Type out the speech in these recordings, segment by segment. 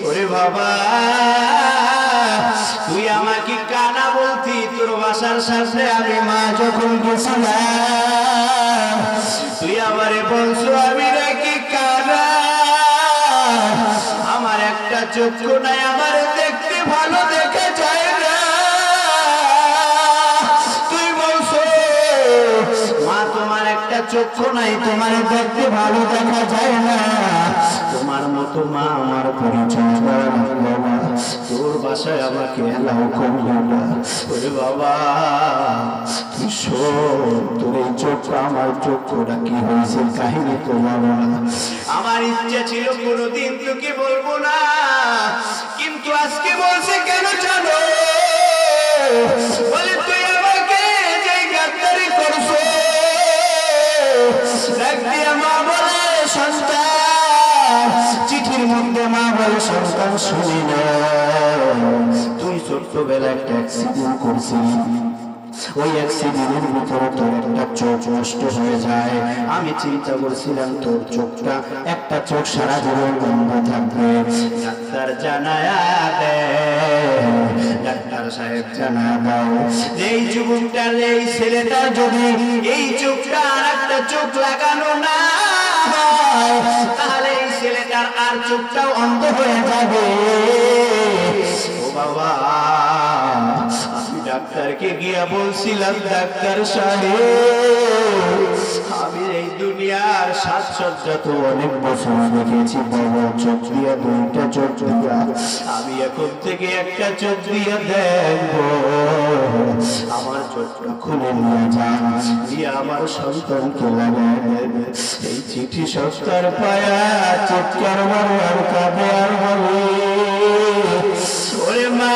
ওরে বাবা তুই আমাকে কানা বলতি, তোর বাসার সামনে আমি মা যখন গেছিলাম তুই আমারে বলছো আমি নাকি কানা, আমার একটা চক্ষু নাই, আমার দেখতে ভালো দেখা যায় না। তুই বলছো মা তোমার একটা চক্ষু নাই, তোমার দেখতে ভালো দেখা যায় না, তোমার মতো মা আমার পরিচয় বাবা, তোর বাসায় আমাকে এলাও করলো না। ওরে বাবা তুই শোন, তোর এই চোখটা আমার চক্ষুটা কি হয়েছে কাহিনী তো বলো না। আমার ইচ্ছা ছিল কোনোদিন তোকে বলবো না, কিন্তু আজকে বলছে কেন জানো? বলে তুই আমাকে যে গাদ্দারি করছো, ডাক দিয়া মা বলে সন্তান, চিঠির মধ্যে মা বলে সন্তান শুনি না, তুই ছোট্টবেলা একটা অ্যাক্সিডেন্ট করছিলি, ওই অ্যাক্সিডেন্টের ভিতরে তোর একটা চোখ নষ্ট হয়ে যায়, আমি চিন্তা করছিলাম তোর চোখটা একটা চোখ সারা জীবন বন্ধ থাকবে। ডাক্তার জানায়া দে, ডাক্তার সাহেব জানা দাও এই যুবকটার এই ছেলেটার যদি এই চোখটা আর একটা চোখ লাগানো না হয় তাহলে এই ছেলেটার আর চোখটাও অন্ধ হয়ে যাবে। ও বাবা আমি ডাক্তারকে গিয়া বলছিলাম ডাক্তার সাহেব আমি এই দুনিয়ার সাজসজ্জা তো অনেক বছর দেখেছি, বাবা চোখ দিয়া দুইটা চোখ দিয়া আমি এখন থেকে একটা চোখ দিয়া দেখবো, আমার চোখটা খুলে নিয়ে যান, দিয়ে আমার সন্তানকে লাগায় দেবে। এই চিঠি সস্তার পায়া চিৎকার মারবার কাঁদে আর বলে ওরে মা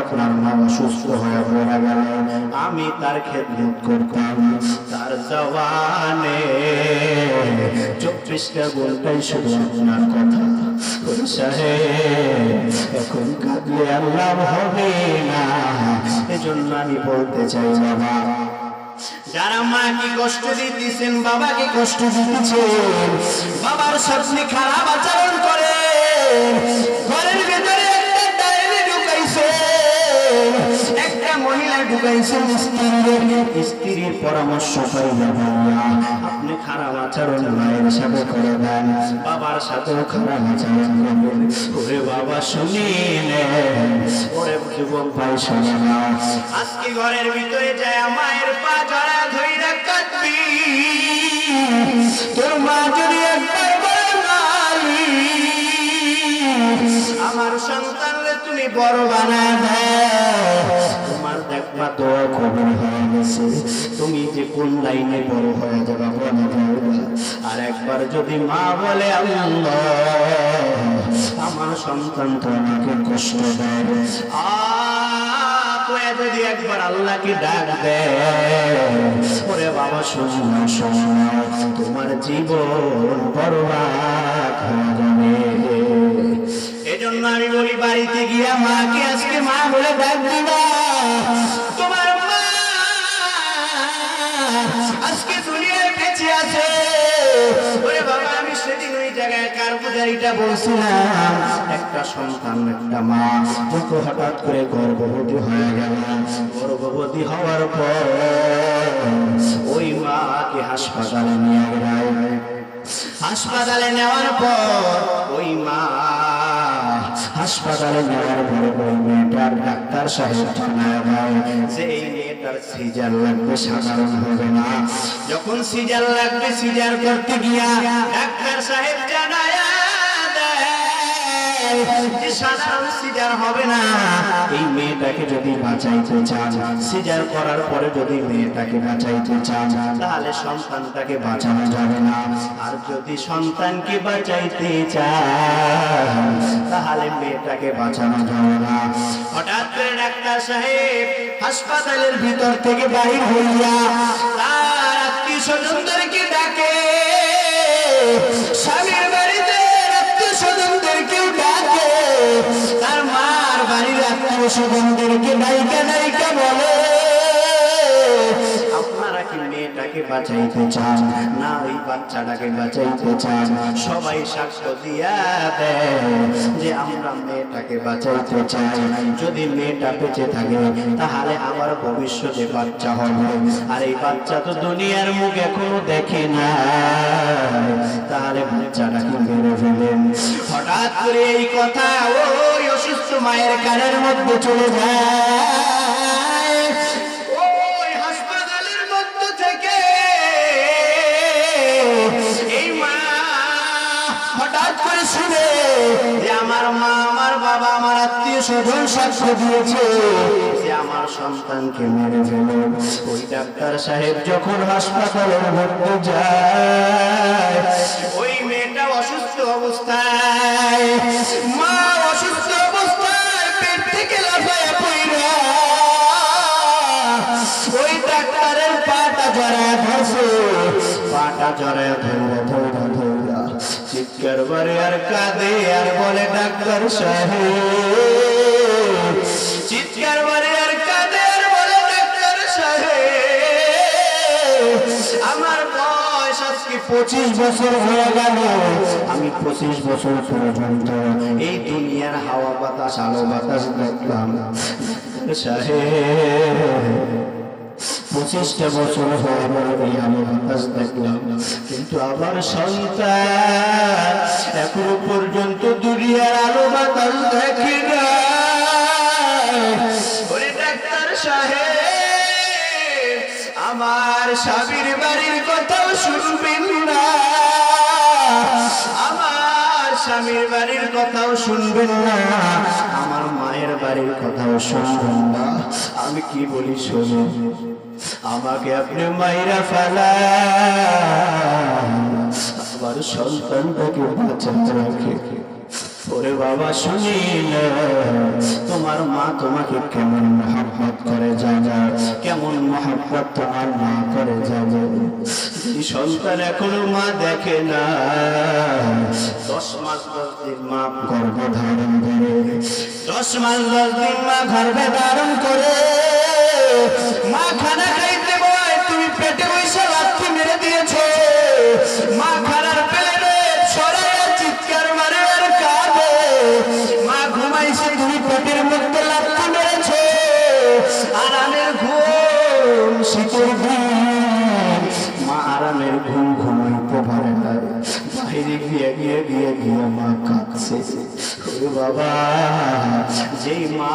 আপনার মা সুস্থ হয়ে পড়া গেল, আমি তার খেদমত করতাম, তার জবানে 24টা ঘন্টাই শুধু আপনার কথা। সাহেব এখন কাঁদলে আল্লাহ হবে না, এজন্য আমি বলতে চাই বাবা যারা মাকে কষ্ট দিতেছেন বাবাকে কষ্ট দিতেছেন, বাবার সাথে খারাপ আচরণ করে, ঘরের ভেতরে একটা মহিলা ঢুকাইছেন স্ত্রীর পরামর্শ পাইয়া ভাইয়া আপনি খারাপ আচরণ মায়ের সাথে করে দেন, বাবার সাথেও খারাপ আচরণ করবেন। ওরে বাবা শুনিলেন, ওরে যুবক ভাই শুনে না, আজকে ঘরের ভিতরে যায় মায়ের পা জড়া ধইরা কাঁদবি, তোর মা যদি একবার বলে আমার সন্তানরে তুমি বড় বানায় দাও, তোমার দেখবা দোয়া কবুল হয়ে গেছে, তুমি যে কোন লাইনে বড় হয়ে যাবা বলে দাও। আর একবার যদি মা বলে আল্লাহ আমার সন্তান তো আমাকে কষ্ট দেয়, যদি একবার আল্লাহকে ডাক দেয়, ওরে বাবা শোনো শোনো তোমার জীবন বরবাদ হয়ে যাবে। এজন্য আমি বলি বাড়িতে গিয়া মাকে আজকে মা বলে ডাক দিবা, তোমার মা আজকে দুনিয়ায় বেঁচে আছে। ওরে বাবা আমি সেদিন ওই জায়গায় কার পূজারিটা বলছিলাম একটা সন্তান একটা মা যত হঠাৎ করে গর্ভবতী হয়ে গেল, গর্ভবতী হওয়ার পর ওই মাকে হাসপাতালে নিয়ে গেল, হাসপাতালে নেওয়ার পর ওই মা হাসপাতালে নেওয়ার পর ওই মেয়েটার ডাক্তার সাহেব জানায় যে এই মেয়েটার সিজার লাগবে, সাধারণ হবে না। যখন সিজার লাগবে সিজার করতে গিয়া ডাক্তার সাহেব জানায় যে সাধারণ সিজার হবে না, এই মেয়েটাকে যদি বাঁচাইতে চান, সিজার করার পরে যদি মেয়েটাকে বাঁচাইতে চান তাহলে সন্তানটাকে বাঁচানো যাবে না, আর যদি সন্তানকে বাঁচাইতে চান তাহলে মেয়েটাকে বাঁচানো যাবে না। হঠাৎ করে ডাক্তার সাহেব হাসপাতালের ভিতর থেকে বাহির হইয়া তার আত্মীয় স্বজনদেরকে ডাকে, স্বামীর বাড়িতে স্বজনদেরকে ডাইকা ডাইকা বলে, আপনারা কি মেয়েটাকে বাঁচাইতে চান না ওই বাচ্চাটাকে বাঁচাইতে চান? সবাই সাক্ষ্য দিয়া দেয় যে আমরা মেয়েটাকে বাঁচাইতে চাই। যদি মেয়েটা বেঁচে থাকে তাহলে আবার ভবিষ্যতে বাচ্চা হবে, আর এই বাচ্চা তো দুনিয়ার মুখ এখনো দেখে না, তাহলে বাচ্চাটাকে মেরে ফেলেন। হঠাৎ করে এই কথা ওই অসুস্থ মায়ের কানের মধ্যে চলে যায়। ওই হাসপাতালের মধ্যে থেকে এই মা হঠাৎ করে শুনে যে আমার মা, আমার বাবা, আমার আত্মীয় স্বজন সাক্ষ্য দিয়েছে যে আমার সন্তানকে মেরে ফেলে। ওই ডাক্তার সাহেব যখন হাসপাতালের মধ্যে যায়, ওই মেয়েটা অসুস্থ অবস্থায়, মা অসুস্থ অবস্থায় পেট থেকে লাফায়া পড়া ওই ডাক্তারের পাটা জড়ায় ধরছে, পাটা জড়ায় ধরে ধরে ধরে চিৎকার করে আর কাঁদে আর বলে ডাক্তার সাহেব, চিৎকার করে আর কাঁদে আর বলে ডাক্তার সাহেব, আমার বয়স আজকে 25 বছর হয়ে গেল, আমি 25 বছর পর্যন্ত এই দুনিয়ার হাওয়া বাতাস আলো বাতাস দেখলাম সাহেব, 25টা বছর হয়ে গেল এই আলো বাতাস দেখলাম, কিন্তু আমার সন্তান এখনো পর্যন্ত দুনিয়ার আলো বাতাস দেখে না। ওরে ডাক্তার সাহেব, আমার স্বামীর বাড়ির কথাও শুনবেন না, আমার স্বামীর বাড়ির কথাও শুনবেন না, আমার মায়ের বাড়ির কথাও শুনবেন না। আমি কি বলি শোনো, আমাকে আপনি মাইরা ফেলা, আমার সন্তানটাকে বাঁচাতে রাখে। ওরে বাবা শুনি না, তোমার মা তোমাকে কেমন মহব্বত করে জানো, কেমন মহব্বত তোমার মা করে জানো। এই সন্তান এখনো মা দেখে না, 10 মাস 10 দিন মা গর্ভে ধারণ করে, 10 মাস 10 দিন মা গর্ভে ধারণ করে, মা খানা খাইতে বয় তুমি পেটে বসে লাথি মেরে দিয়েছো, মা খানার প্লেটে সরাইয়া চিৎকার মারে আর কাঁদে, মা ঘুমাইছে তুমি পেটের মধ্যে লাথি মেরেছো, আরামের ঘুম শীতের দিন মা আরামের ঘুম ঘুমাইতে পারে না, বাইরে গিয়ে গিয়ে গিয়ে গিয়ে মা কাঁদছে। ওরে বাবা, যেই মা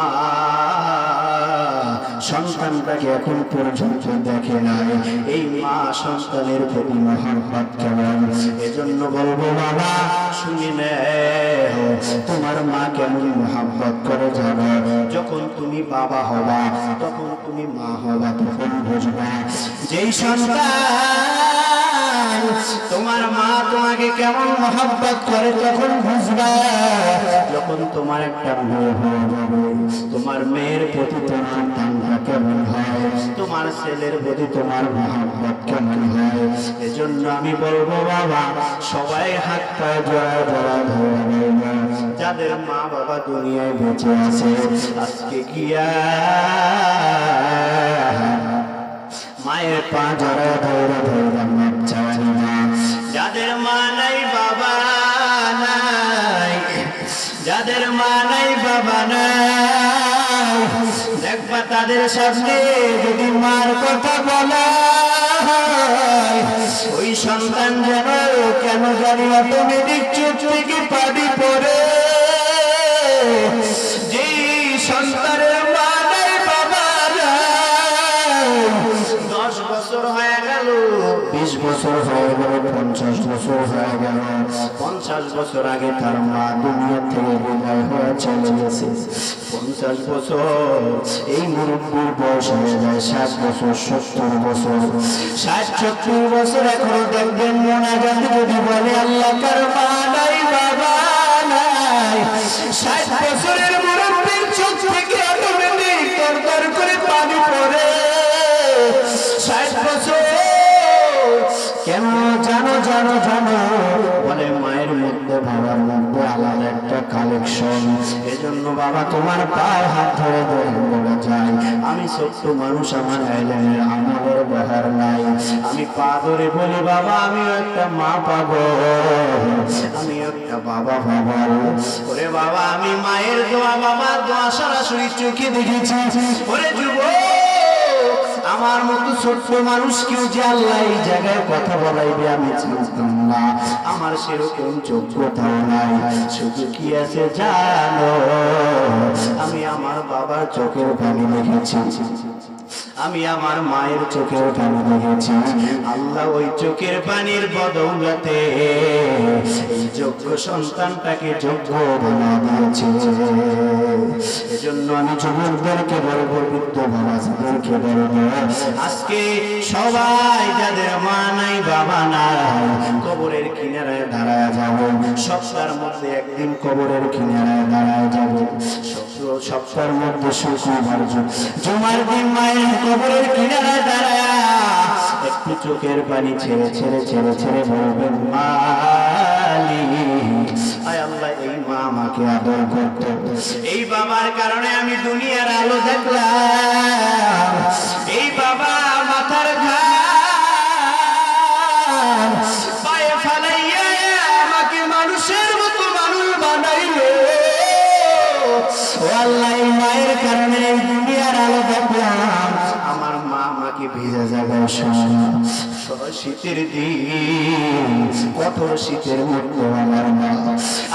সন্তানটাকে এখন পর্যন্ত দেখে নাই, এই মা সন্তানের প্রতি মহব্বত কেমন। এজন্য বলবো বাবা শুনি নে, তোমার মা কেমন মহব্বত করে জানো, যখন তুমি বাবা হবা, তখন তুমি মা হবা, তখন বুঝবা যেই সন্তান তোমার মা তোমাকে কেমন মহব্বত করে, তখন বুঝবা যখন তোমার একটা মেয়ে হয়ে যাবে, তোমার মেয়ের প্রতি তোমার টানটা কেমন হয়, তোমার ছেলের প্রতি তোমার মহব্বত কেমন হয়। এজন্য আমি বলবো বাবা সবাই হাত পায়ে জড়া জড়া ধরে, যাদের মা বাবা দুনিয়ায় বেঁচে আছে আজকে গিয়া মায়ের পা জড়া ধরে ধরে মাপ চাওয়ানি না। যাদের মা নাই বাবা নাই, যাদের মা নাই বাবা নাই, দেখবা তাদের সামনে যদি মার কথা বলা ওই সন্তান যেন কেন জানি অটোমেটিক চোখ থেকে পানি পড়ে। যেই সন্তানের মা নাই বাবা নাই, 10 বছর হয়ে গেল, 20 বছর হয়ে গেল, 50 বছর হয়ে গেল, 50 বছর আগে তার মা দুনিয়া থেকে বিদায় হয়ে চলে গেছে। 50 বছর এই মুরব্বীর বয়স হয়ে যায় 60 বছর, 70 বছর, 60-70 বছর এখনো দেখবেন মোনাজাত যদি বলে আল্লাহ কার মা নাই বাবা নাই, 60 বছরের মুরব্বীর চোখ থেকে অটোমেটিক দরদর করে পানি পড়ে। 60 বছর কেন জানো জানো জানো বলে মায়ের মধ্যে বাবার মধ্যে মধ্যে আলাদা একটা কালেকশন। এজন্য বাবা তোমার পায়ে হাত ধরে বলে যাই, আমি ছোট্ট মানুষ, আমার এলেমের আমলের বাহার নাই, আমি পা ধরে বলি বাবা আমিও একটা মা পাবো, আমি একটা বাবা পাবো। ওরে বাবা আমি মায়ের দোয়া, বাবার দোয়া সরাসরি চোখে দেখেছি। ওরে যুবক, আমার মতো ছোট্ট মানুষ কেউ যে আল্লাহ এই জায়গায় কথা বলাইবে আমি চিনতাম না, আমার সেরকম যোগ্যতাও নাই। শুধু কি আছে জানো, আমি আমার বাবার চোখের পানি দেখেছি, আমি আমার মায়ের চোখের পানি দেখেছি। আল্লাহ ওই চোখের পানির বদৌলতে এই যোগ্য সন্তানটাকে যোগ্য বানিয়ে দিয়েছে। এজন্য আমি যুবকদেরকে বলবো, বৃদ্ধ বাবাদেরকে বলবো, আজকে সবাই যাদের মা নাই বাবা নাই কবরের কিনারায় দাঁড়ায় যাবো। সপ্তাহের মধ্যে একদিন কবরের কিনারায় দাঁড়ায় যাবো। সপ্তাহের মধ্যে শুক্রবার জুমার দিন মায়ের কবরের কিনারায় দাঁড়ায় একটু চোখের পানি ছেড়ে ছেড়ে ছেড়ে ছেড়ে বলবেন মালিক, আয় আল্লাহ এই মা আমাকে আদর করত, এই বাবার কারণে আমি দুনিয়ার আলো দেখলাম, এই বাবা মাথার ঘাম পায়ে ফালাইয়া আমাকে মানুষের মতো মানুষ বানাইলো। ও আল্লাহ এই মায়ের কারণে এই দুনিয়ার আলো দেখলাম, আমার মা আমাকে ভেজা জায়গায় শীতের দিন, কঠোর শীতের মধ্যে আমার মা,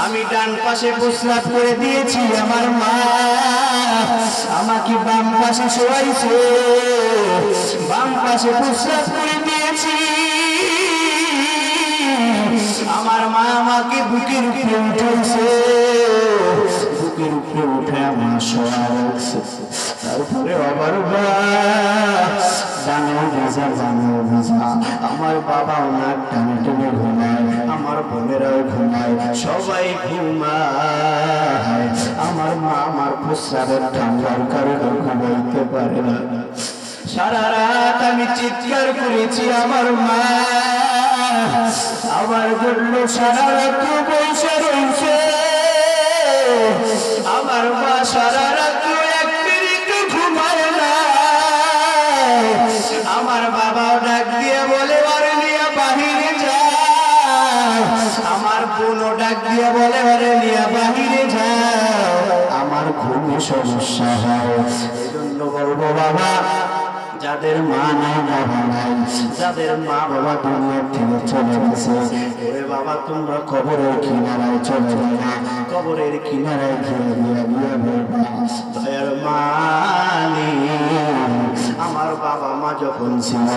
আমি ডান পাশে প্রস্রাব করে দিয়েছি, আমার মা আমাকে বাম পাশে শোয়াইছে, বাম পাশে প্রস্রাব করে দিয়েছি, আমার মা আমাকে বুকের উপরে উঠেছে, বুকের উপরে উঠে আমার শোয়া রাখছে। তারপরে আবার জানো ভিজা, জানো ভিজা, আমার বাবাও নাক টানে টেনে ঘুমায়, আমার বোনেরাও ঘুমায়, সবাই ঘুমায়, আমার মা আমার প্রস্রাবের ঠান্ডার কারণে ঘুমাইতে পারে না। সারা রাত আমি চিৎকার করেছি, আমার মা আমার জন্য সারা রাত বসে রয়েছে, আমার মা সারা রাত এক মিনিট ঘুমায় না। আমার বাবাও ডাক দিয়ে বলে ওরে নিয়ে বাহিরে যা, আমার বোনও ডাক দিয়ে বলে ওরে নিয়ে বাহিরে যা, আমার ঘুমে সমস্যা হয়। এজন্য বলবো বাবা, যাদের মা নাই বাবা নাই, যাদের মা বাবা দুনিয়ার থেকে চলে গেছে, ওরে বাবা তোমরা কবরের কিনারায় চলে যাবা, কবরের কিনারায় গিয়ে গিয়ে গিয়ে বলবা দয়ার মালিক, আমার বাবা মা যখন ছিল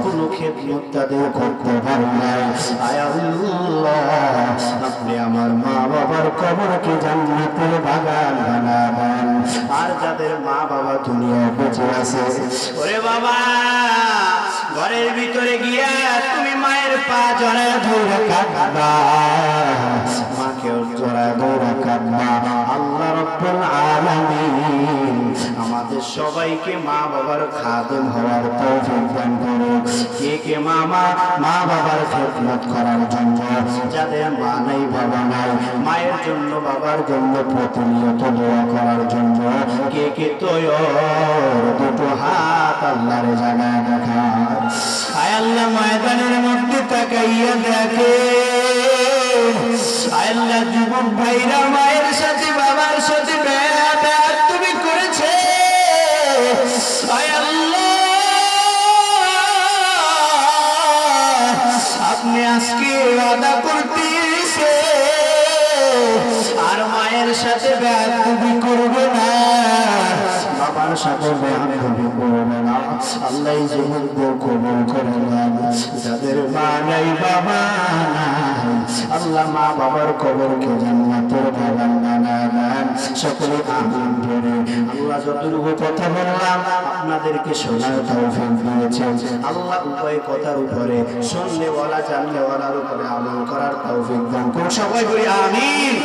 কোনো খেদমত তাদের করতে পারে নাই, আয় আল্লাহ আপনি আমার মা বাবার কবরকে জান্নাতের বাগান বানাবেন। আর যাদের মা বাবা দুনিয়ায় বেঁচে আছে, ওরে বাবা ঘরের ভিতরে গিয়া তুমি মায়ের পা জড়ায় ধরে কাঁদবা, মাকেও জড়ায় ধরে কাঁদবা। আল্লাহ রাব্বুল আলামিন আমাদের সবাইকে মা বাবার খাদেম হওয়ার তৌফিক দান করুন। কে কে মা বাবার খেদমত করার জন্য, যাদের মা নাই বাবা নাই, মায়ের জন্য বাবার জন্য প্রতিনিয়ত দোয়া করার জন্য কে কে তৈর দুটো হাত আল্লাহর জায়গায় দেখা। আয় আল্লাহ ময়দানের মধ্যে তাকাইয়া দেখে, আয় আল্লাহ যুবক ভাইরা মায়ের সাথে বাবার সাথে তুমি করেছে, আয় আল্লাহ আপনি আজকে ওয়াদা করতেছে আর মায়ের সাথে বেয়াদবি করবে না, বাবার সাথে বেয়াদবি করবে না। আল্লাহ এই যুবকদের কবুল করে নেন, যাদের মা নাই বাবা নাই, আল্লাহ মা বাবার কবরকে জান্নাতের বাগান বানায় দেন। সকলে আমিন বলে আল্লাহ যতটুকু কথা বললাম আপনাদেরকে শোনার তৌফিক দিয়েছেন, আল্লাহ উভয় কথার উপরে শুনলে বলা জানলে বলার উপরে আমল করার তৌফিক দান করুন। সবাই বলি আমিন।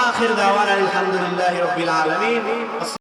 আখির দাওয়ানা আলহামদুলিল্লাহি রাব্বিল আলামিন।